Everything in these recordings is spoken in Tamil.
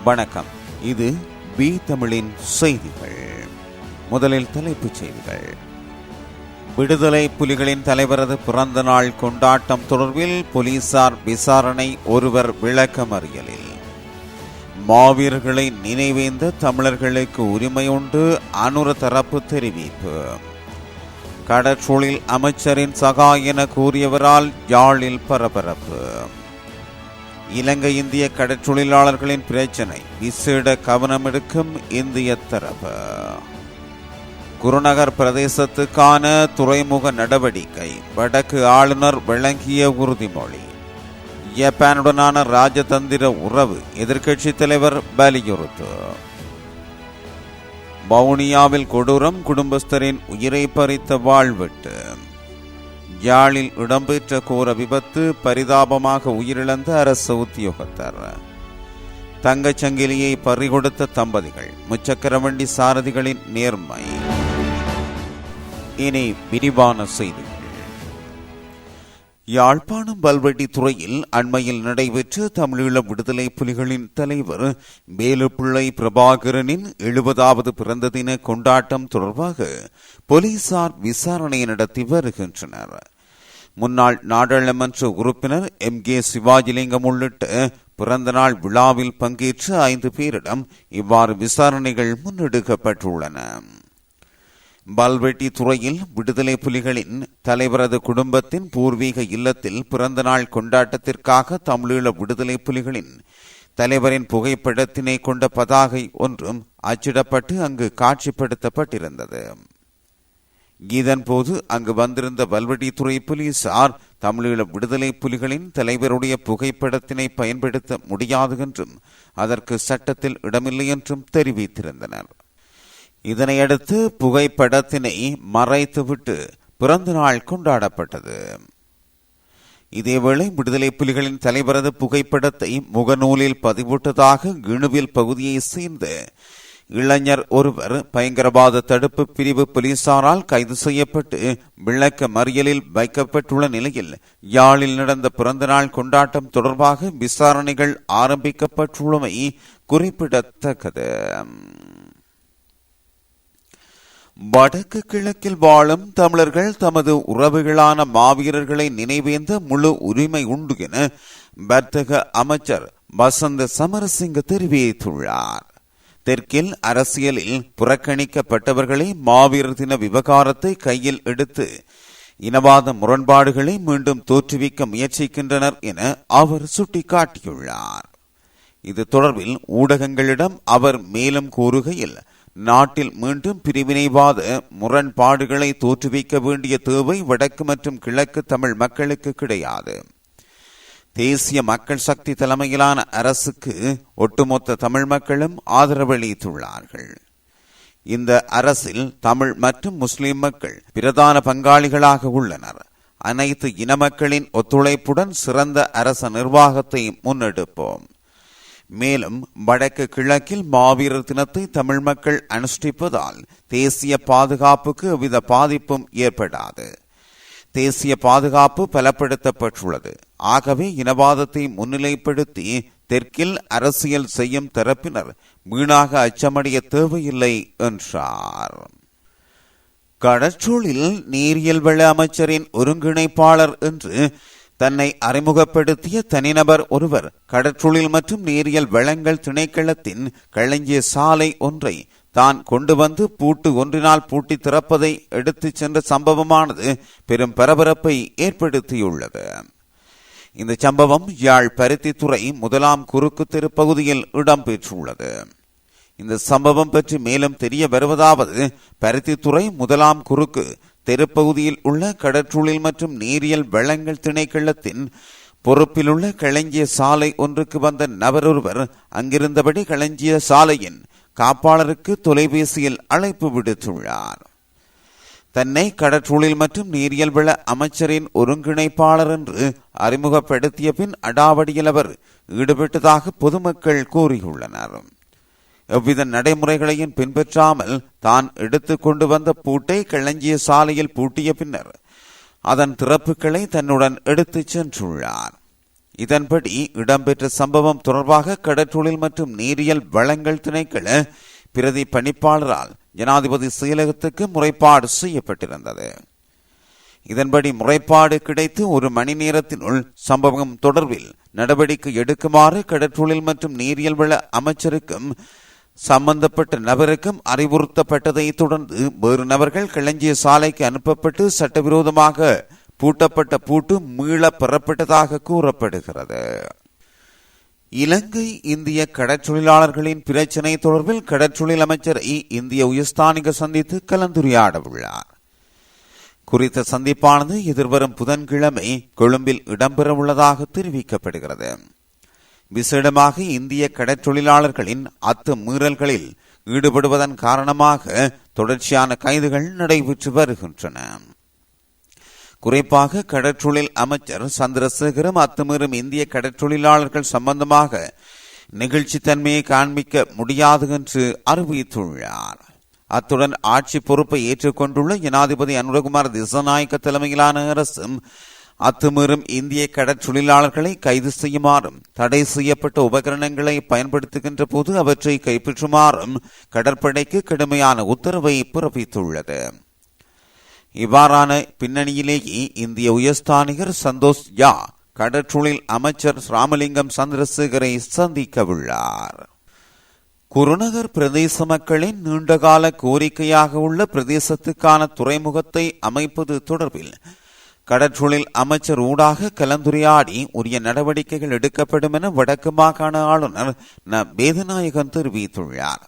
வணக்கம். இது பி தமிழின் செய்திகள். முதலில் தலைப்புச் செய்திகள். விடுதலை புலிகளின் தலைவரது பிறந்த நாள் கொண்டாட்டம் தொடர்பில் போலீசார் விசாரணை, ஒருவர் விளக்கமறியலில். மாவீரர்களை நினைவேந்த தமிழர்களுக்கு உரிமை உண்டு, அனுர தரப்பு தெரிவிப்பு. கடற்றொழில் அமைச்சரின் சகாய் என கூறியவரால் யாழில் பரபரப்பு. இலங்கை இந்திய கடற்றொழிலாளர்களின் பிரச்சினை விசேட கவனமெடுக்கும் இந்திய தரப்பு. குருநகர் பிரதேசத்துக்கான துறைமுக நடவடிக்கை, வடக்கு ஆளுநர் வழங்கிய உறுதிமொழி. ஜப்பானுடனான ராஜதந்திர உறவு, எதிர்க்கட்சித் தலைவர் வலியுறுத்து. வவுனியாவில் கொடூரம், குடும்பஸ்தரின் உயிரை பறித்த வாழ்வெட்டு. யாழில் இடம்பெற்ற கோர விபத்து, பரிதாபமாக உயிரிழந்த அரசு உத்தியோகத்தர். தங்கச்சங்கிலியை பறிகொடுத்த தம்பதிகள், முச்சக்கர வண்டி சாரதிகளின் நேர்மை. இனி விரிவான செய்திகள். யாழ்ப்பாணம் பல்வெட்டி துறையில் அண்மையில் நடைபெற்ற தமிழீழ விடுதலை புலிகளின் தலைவர் வேலுப்பிள்ளை பிரபாகரனின் 70வது பிறந்த தின கொண்டாட்டம் தொடர்பாக போலீசார் விசாரணை நடத்தி வருகின்றனர். முன்னாள் நாடாளுமன்ற உறுப்பினர் MK சிவாஜிலிங்கம் உள்ளிட்ட பிறந்தநாள் விழாவில் பங்கேற்ற 5 பேரிடம் இவ்வாறு விசாரணைகள் முன்னெடுக்கப்பட்டுள்ளன. பல்வெட்டி துறையில் விடுதலை புலிகளின் தலைவரது குடும்பத்தின் பூர்வீக இல்லத்தில் பிறந்தநாள் கொண்டாட்டத்திற்காக தமிழீழ விடுதலை புலிகளின் தலைவரின் புகைப்படத்தினை கொண்ட பதாகை ஒன்றும் அச்சிடப்பட்டு அங்கு காட்சிப்படுத்தப்பட்டிருந்தது. இதன்போது அங்கு வந்திருந்த பல்வெட்டித்துறை போலீசார் தமிழீழ விடுதலை புலிகளின் தலைவருடைய புகைப்படத்தினை பயன்படுத்த முடியாது என்றும் அதற்கு சட்டத்தில் இடமில்லை என்றும் தெரிவித்திருந்தனர். இதனையடுத்து புகைப்படத்தினை மறைத்துவிட்டு பிறந்த நாள் கொண்டாடப்பட்டது. இதேவேளை விடுதலை புலிகளின் தலைவரது புகைப்படத்தை முகநூலில் பதிவிட்டதாக கிணுவில் பகுதியை சேர்ந்த இளைஞர் ஒருவர் பயங்கரவாத தடுப்பு பிரிவு போலீசாரால் கைது செய்யப்பட்டு விளக்க மறியலில் வைக்கப்பட்டுள்ள நிலையில் யாழில் நடந்த பிறந்தநாள் கொண்டாட்டம் தொடர்பாக விசாரணைகள் ஆரம்பிக்கப்பட்டுள்ளமை குறிப்பிடத்தக்கது. வடக்கு கிழக்கில் வாழும் தமிழர்கள் தமது உறவுகளான மாவீரர்களை நினைவேந்த முழு உரிமை உண்டு என வர்த்தக அமைச்சர் வசந்த சமரசிங்க தெரிவித்துள்ளார். தெற்கில் அரசியலில் புறக்கணிக்கப்பட்டவர்களை மாவீரர் தின விவகாரத்தை கையில் எடுத்து இனவாத முரண்பாடுகளை மீண்டும் தோற்றுவிக்க முயற்சிக்கின்றனர் என அவர் சுட்டிக்காட்டியுள்ளார். இது தொடர்பில் ஊடகங்களிடம் அவர் மேலும் கூறுகையில், நாட்டில் மீண்டும் பிரிவினைவாத முரண்பாடுகளை தோற்றுவிக்க வேண்டிய தேவை வடக்கு மற்றும் கிழக்கு தமிழ் மக்களுக்கு கிடையாது. தேசிய மக்கள் சக்தி தலைமையிலான அரசுக்கு ஒட்டுமொத்த தமிழ் மக்களும் ஆதரவளித்துள்ளார்கள். இந்த அரசில் தமிழ் மற்றும் முஸ்லிம் மக்கள் பிரதான பங்காளிகளாக உள்ளனர். அனைத்து இன மக்களின் ஒத்துழைப்புடன் சிறந்த அரச நிர்வாகத்தை முன்னெடுப்போம். மேலும் வடக்கு கிழக்கில் மாவீரர் தினத்தை தமிழ் மக்கள் அனுஷ்டிப்பதால் தேசிய பாதுகாப்புக்கு எவ்வித பாதிப்பும் ஏற்படாது. தேசிய பாதுகாப்பு பலப்படுத்தப்பட்டுள்ளது. ஆகவே இனவாதத்தை முன்னிலைப்படுத்தி தெற்கில் அரசியல் செய்யும் தரப்பினர் வீணாக அச்சமடைய தேவையில்லை என்றார். கடற்றொழில் நீரியல் வள அமைச்சரின் ஒருங்கிணைப்பாளர் என்று தன்னை அறிமுகப்படுத்திய தனிநபர் ஒருவர் கடற்றொழில் மற்றும் நீரியல் வளங்கள் திணைக்களத்தின் களஞ்சிய சாலை ஒன்றை தான் கொண்டு வந்து பூட்டு ஒன்றினால் பூட்டி திறப்பதை எடுத்துச் சென்ற சம்பவமானது பெரும் பரபரப்பை ஏற்படுத்தியுள்ளது. இந்த சம்பவம் யாழ் பருத்தித்துறை 1ஆம் குறுக்கு தெரு பகுதியில் இடம்பெற்றுள்ளது. இந்த சம்பவம் பற்றி மேலும் தெரிய வருவதாவது, பருத்தித்துறை 1ஆம் குறுக்கு தெருப்பகுதியில் உள்ள கடற்றொழில் மற்றும் நீரியல் வளங்கள் திணைக்களத்தின் பொறுப்பிலுள்ள களஞ்சிய சாலை ஒன்றுக்கு வந்த நபர் ஒருவர் அங்கிருந்தபடி களஞ்சிய சாலையின் காப்பாளருக்கு தொலைபேசியில் அழைப்பு விடுத்துள்ளார். தன்னை கடற்றொழில் மற்றும் நீரியல் வள அமைச்சரின் ஒருங்கிணைப்பாளர் என்று அறிமுகப்படுத்திய பின் அடாவடியில் அவர் ஈடுபட்டதாக பொதுமக்கள் கூறியுள்ளனர். எவ்வித நடைமுறைகளையும் பின்பற்றாமல் தான் எடுத்துக் கொண்டு வந்த பூட்டை களஞ்சிய சாலையில் பூட்டிய பின்னர் அதன் திறப்புகளை தன்னுடன் எடுத்துச் சென்றுள்ளார். இதன்படி இடம்பெற்ற சம்பவம் தொடர்பாக கடற்றொழில் மற்றும் நீரியல் வளங்கள் திணைக்கள பிரதி பணிப்பாளரால் ஜனாதிபதி செயலகத்துக்கு முறைப்பாடு செய்யப்பட்டிருந்தது. இதன்படி முறைப்பாடு கிடைத்து 1 மணி நேரத்தினுள் சம்பவம் தொடர்பில் நடவடிக்கை எடுக்குமாறு கடற்றொழில் மற்றும் நீரியல் வள அமைச்சருக்கும் சம்பந்தப்பட்ட நபருக்கும் அறிவுறுத்தப்பட்டதை தொடர்ந்து வேறு நபர்கள் களஞ்சிய சாலைக்கு அனுப்பப்பட்டு சட்டவிரோதமாக பூட்டப்பட்ட பூட்டு மீள பெறப்பட்டதாக கூறப்படுகிறது. இலங்கை இந்திய கடற்றொழிலாளர்களின் பிரச்சினை தொடர்பில் கடற்றொழில் அமைச்சரை இந்திய உயர்ஸ்தானிகர் சந்தித்து கலந்துரையாட உள்ளார். குறித்த சந்திப்பானது எதிர்வரும் புதன்கிழமை கொழும்பில் இடம்பெறவுள்ளதாக தெரிவிக்கப்படுகிறது. விசேடமாக இந்திய கடற்றொழிலாளர்களின் அத்துமீறல்களில் ஈடுபடுவதன் காரணமாக தொடர்ச்சியான கைதுகள் நடைபெற்று வருகின்றன. குறிப்பாக கடற்றொழில் அமைச்சர் சந்திரசேகரும் அத்துமீறும் இந்திய கடற்றொழிலாளர்கள் சம்பந்தமாக நிகழ்ச்சி தன்மையை காண்பிக்க முடியாது என்று அறிவித்துள்ளார். அத்துடன் ஆட்சி பொறுப்பை ஏற்றுக்கொண்டுள்ள ஜனாதிபதி அனுரகுமார் திசாநாயக்க தலைமையிலான அரசும் அத்துமீறும் இந்திய கடற்றொழிலாளர்களை கைது செய்யுமாறும் தடை செய்யப்பட்ட உபகரணங்களை பயன்படுத்துகின்ற போது அவற்றை கைப்பற்றுமாறும் கடற்படைக்கு கடுமையான உத்தரவை பிறப்பித்துள்ளது. இவ்வாறான பின்னணியிலேயே இந்திய உயர்ஸ்தானிகர் சந்தோஷ் யா கடற்றொழில் அமைச்சர் ராமலிங்கம் சந்திரசேகரை சந்திக்க உள்ளார். குருநகர் பிரதேச மக்களின் நீண்டகால கோரிக்கையாக உள்ள பிரதேசத்துக்கான துறைமுகத்தை அமைப்பது தொடர்பில் கடற்றொழில் அமைச்சர் ஊடாக கலந்துரையாடி உரிய நடவடிக்கைகள் எடுக்கப்படும் என வடக்கு மாகாண ஆளுநர் ந. வேதநாயகன் தெரிவித்துள்ளார்.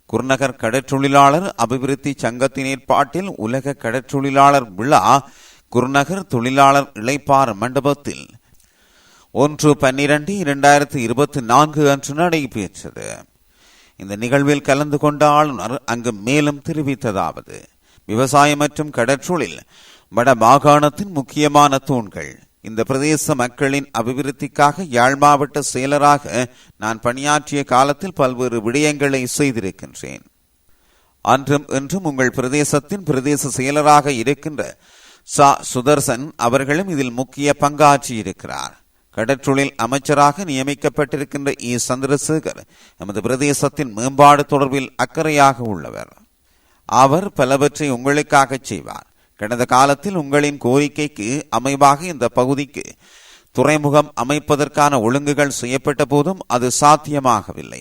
குருநகர் கடற்றொழிலாளர் அபிவிருத்தி சங்கத்தின் ஏற்பாட்டில் உலக கடற்றொழிலாளர் விழா குருநகர் தொழிலாளர் இளைப்பாற மண்டபத்தில் 1/12/2024 அன்று நடைபெற்றது. இந்த நிகழ்வில் கலந்து கொண்ட ஆளுநர் அங்கு மேலும் தெரிவித்ததாவது: விவசாயம் மற்றும் கடற்றொழில் வட மாகாணத்தின் முக்கியமான தூண்கள். இந்த பிரதேச மக்களின் அபிவிருத்திக்காக யாழ் மாவட்ட செயலராக நான் பணியாற்றிய காலத்தில் பல்வேறு விடயங்களை செய்திருக்கின்றேன். அன்றும் இன்றும் உங்கள் பிரதேசத்தின் பிரதேச செயலராக இருக்கின்ற சுதர்சன் அவர்களும் இதில் முக்கிய பங்காற்றியிருக்கிறார். கடற்றொழில் அமைச்சராக நியமிக்கப்பட்டிருக்கின்ற சந்திரசேகர் எமது பிரதேசத்தின் மேம்பாடு தொடர்பில் அக்கறையாக உள்ளவர். அவர் பலவற்றை உங்களுக்காக செய்வார். கடந்த காலத்தில் உங்களின் கோரிக்கைக்கு அமைவாக இந்த பகுதிக்கு துறைமுகம் அமைப்பதற்கான ஒழுங்குகள் செய்யப்பட்ட போதும் அது சாத்தியமாகவில்லை.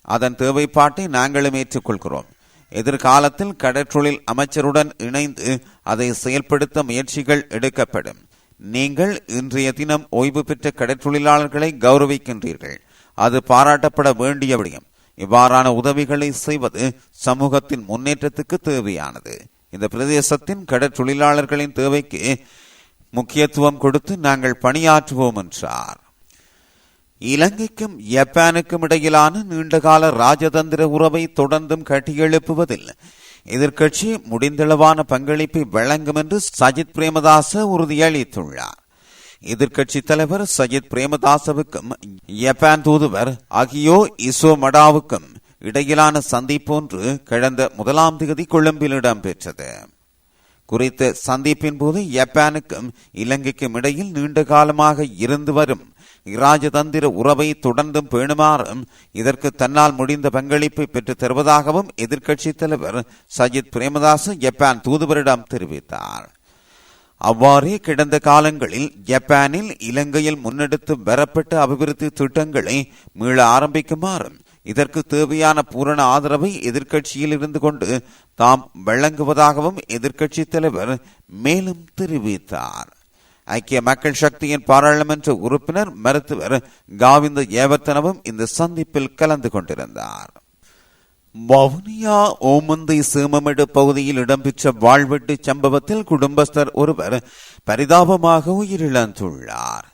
அதன் தேவைப்பாட்டை நாங்களும் ஏற்றுக்கொள்கிறோம். எதிர்காலத்தில் கடற்றொழில் அமைச்சருடன் இணைந்து அதை செயல்படுத்த முயற்சிகள் எடுக்கப்படும். நீங்கள் இன்றைய தினம் ஓய்வு பெற்ற கடற்றொழிலாளர்களை கௌரவிக்கின்றீர்கள். அது பாராட்டப்பட வேண்டிய விடயம். இவ்வாறான உதவிகளை செய்வது சமூகத்தின் முன்னேற்றத்துக்கு தேவையானது. இந்த பிரதேசத்தின் கடற்றொழிலாளர்களின் தேவைக்கு முக்கியத்துவம் கொடுத்து நாங்கள் பணியாற்றுவோம் என்றார். இலங்கைக்கும் ஜப்பானுக்கும் இடையிலான நீண்டகால ராஜதந்திர உறவை தொடர்ந்தும் கட்டியெழுப்புவதில் எதிர்க்கட்சி முடிந்தளவான பங்களிப்பை வழங்கும் என்று சஜித் பிரேமதாச உறுதியளித்துள்ளார். எதிர்க்கட்சி தலைவர் சஜித் பிரேமதாசவுக்கும் ஜப்பான் தூதுவர் அகியோ இசோமடாவுக்கும் இடையிலான சந்திப்பொன்று கடந்த 1ஆம் தேதி கொழும்பில் இடம்பெற்றது. குறித்த சந்திப்பின் போது ஜப்பானுக்கும் இலங்கைக்கும் இடையில் நீண்ட காலமாக இருந்து வரும் இராஜதந்திர உறவை தொடர்ந்தும் பேணுமாறும் இதற்கு தன்னால் முடிந்த பங்களிப்பை பெற்று தருவதாகவும் எதிர்க்கட்சி தலைவர் சஜித் பிரேமதாச ஜப்பான் தூதுவரிடம் தெரிவித்தார். அவ்வாறே கடந்த காலங்களில் ஜப்பானில் இலங்கையில் முன்னெடுத்து வரப்பட்ட அபிவிருத்தி திட்டங்களை மீள ஆரம்பிக்குமாறும் இதற்கு தேவையான பூரண ஆதரவை எதிர்க்கட்சியில் இருந்து கொண்டு தாம் வழங்குவதாகவும் எதிர்க்கட்சி தலைவர் மேலும் தெரிவித்தார். ஐக்கிய மக்கள் சக்தியின் பாராளுமன்ற உறுப்பினர் மருத்துவர் காவிந்த ஏவர்த்தனவும் இந்த சந்திப்பில் கலந்து கொண்டிருந்தார். வவுனியா ஓமந்தை சேமமேடு பகுதியில் இடம்பெற்ற வாழ்வெட்டு சம்பவத்தில் குடும்பஸ்தர் ஒருவர் பரிதாபமாக உயிரிழந்துள்ளார்.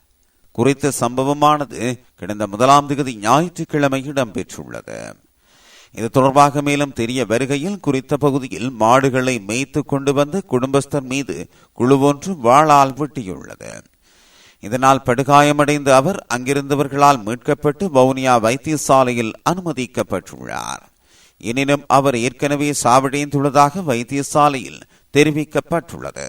குறித்த சம்பவமானது கடந்த 1ஆம் தேதி ஞாயிற்றுக்கிழமை இடம்பெற்றுள்ளது. இது தொடர்பாக மேலும் தெரிய வருகையில் குறித்த பகுதியில் மாடுகளை மேய்த்து கொண்டு வந்த குடும்பஸ்தர் மீது குழு ஒன்று வாளால் வெட்டியுள்ளது. இதனால் படுகாயமடைந்த அவர் அங்கிருந்தவர்களால் மீட்கப்பட்டு வவுனியா வைத்தியசாலையில் அனுமதிக்கப்பட்டுள்ளார். எனினும் அவர் ஏற்கனவே சாவடைந்துள்ளதாக வைத்தியசாலையில் தெரிவிக்கப்பட்டுள்ளது.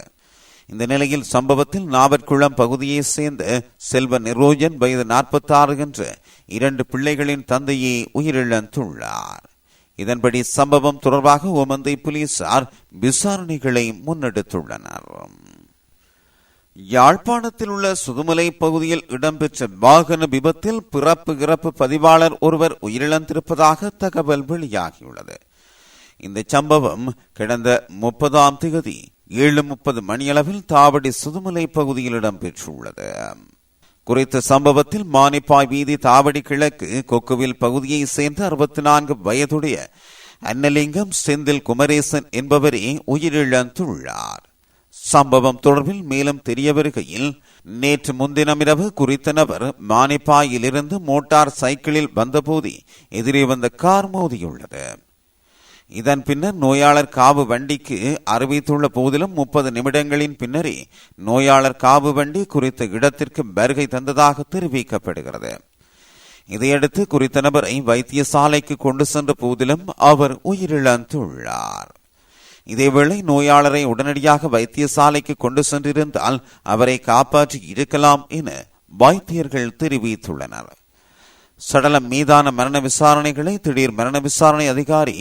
இந்த நிலையில் சம்பவத்தில் நாவற்குளம் பகுதியைச் சேர்ந்த செல்வ நிரோஜன் வயது 46 என்ற 2 பிள்ளைகளின் தந்தையை உயிரிழந்துள்ளார். இதன்படி சம்பவம் தொடர்பாக ஓமந்தை போலீசார் விசாரணைகளை முன்னெடுத்துள்ளனர். யாழ்ப்பாணத்தில் உள்ள சுதுமலை பகுதியில் இடம்பெற்ற வாகன விபத்தில் பிறப்பு இறப்பு பதிவாளர் ஒருவர் உயிரிழந்திருப்பதாக தகவல் வெளியாகியுள்ளது. இந்த சம்பவம் கடந்த 30ஆம் தேதி 7:30 மணியளவில் தாவடி சுதுமலை பகுதியில் இடம்பெற்றுள்ளது. குறித்த சம்பவத்தில் மானிப்பாய் வீதி தாவடி கிழக்கு கொக்குவில் பகுதியை சேர்ந்த 64 வயதுடைய அன்னலிங்கம் செந்தில் குமரேசன் என்பவரே உயிரிழந்துள்ளார். சம்பவம் தொடர்பில் மேலும் தெரிய வருகையில், நேற்று முன்தினமிரவு குறித்த நபர் மானிப்பாயிலிருந்து மோட்டார் சைக்கிளில் வந்தபோது எதிரே வந்த கார் மோதியுள்ளது. இதன் பின்னர் நோயாளர் காவு வண்டிக்கு அறிவித்துள்ள போதிலும் 30 நிமிடங்களின் பின்னரே நோயாளர் காவு வண்டி குறித்த இடத்திற்கு வருகை தந்ததாக தெரிவிக்கப்படுகிறது. இதையடுத்து குறித்த நபரை வைத்தியசாலைக்கு கொண்டு சென்ற போதிலும் அவர் உயிரிழந்துள்ளார். இதேவேளை நோயாளரை உடனடியாக வைத்தியசாலைக்கு கொண்டு சென்றிருந்தால் அவரை காப்பாற்றி இருக்கலாம் என வைத்தியர்கள் தெரிவித்துள்ளனர். சடலம் மீதான மரண விசாரணைகளை திடீர் மரண விசாரணை அதிகாரி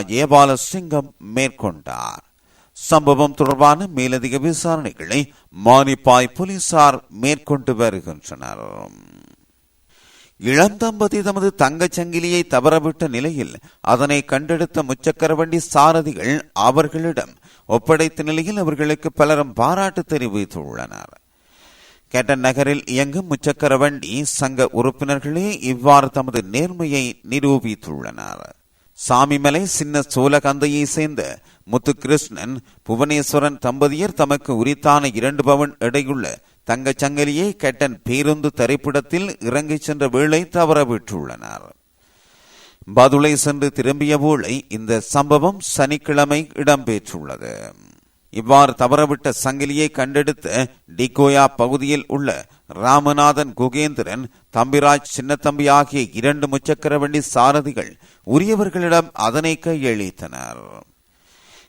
ஜெயபாலசிங்கம் மேற்கொண்டார். சம்பவம் தொடர்பான மேலதிக விசாரணைகளை மானிப்பாய் போலீசார் மேற்கொண்டு வருகின்றனர். இளந்தம்பதி தமது தங்கச் சங்கிலியை தவறவிட்ட நிலையில் அதனை கண்டெடுத்த முச்சக்கர வண்டி சாரதிகள் அவர்களிடம் ஒப்படைத்த நிலையில் அவர்களுக்கு பலரும் பாராட்டு தெரிவித்துள்ளனர். கேட்டன் நகரில் இயங்கும் முச்சக்கர வண்டி சங்க உறுப்பினர்களே இவ்வாறு தமது நேர்மையை நிரூபித்துள்ளனர். சாமிமலை சின்ன சோழகந்தையை சேர்ந்த முத்துகிருஷ்ணன் புவனேஸ்வரன் தம்பதியர் தமக்கு உரித்தான 2 பவுன் எடையுள்ள தங்கச் சங்கிலியை கேட்டன் பேருந்து திரைப்படத்தில் இறங்கிச் சென்ற வேளை தவறவிட்டுள்ளனர். பதுளை சென்று திரும்பிய வேளை இந்த சம்பவம் சனிக்கிழமை இடம்பெற்றுள்ளது. இவ்வாறு தவறவிட்ட சங்கிலியை கண்டெடுத்த டிகோயா பகுதியில் உள்ள ராமநாதன் குகேந்திரன் தம்பிராஜ் சின்னத்தம்பி ஆகிய 2 முச்சக்கர வண்டி சாரதிகள் உரியவர்களிடம் அதனை கையளித்தனர்.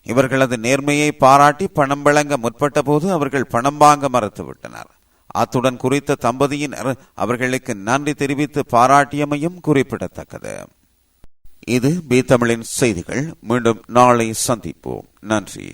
இவர்களது நேர்மையை பாராட்டி பணம் வழங்க முற்பட்ட போது அவர்கள் பணம் வாங்க மறுத்துவிட்டனர். அத்துடன் குறித்த தம்பதியினர் அவர்களுக்கு நன்றி தெரிவித்து பாராட்டியமையும் குறிப்பிடத்தக்கது. இது பி தமிழின் செய்திகள். மீண்டும் நாளை சந்திப்போம். நன்றி.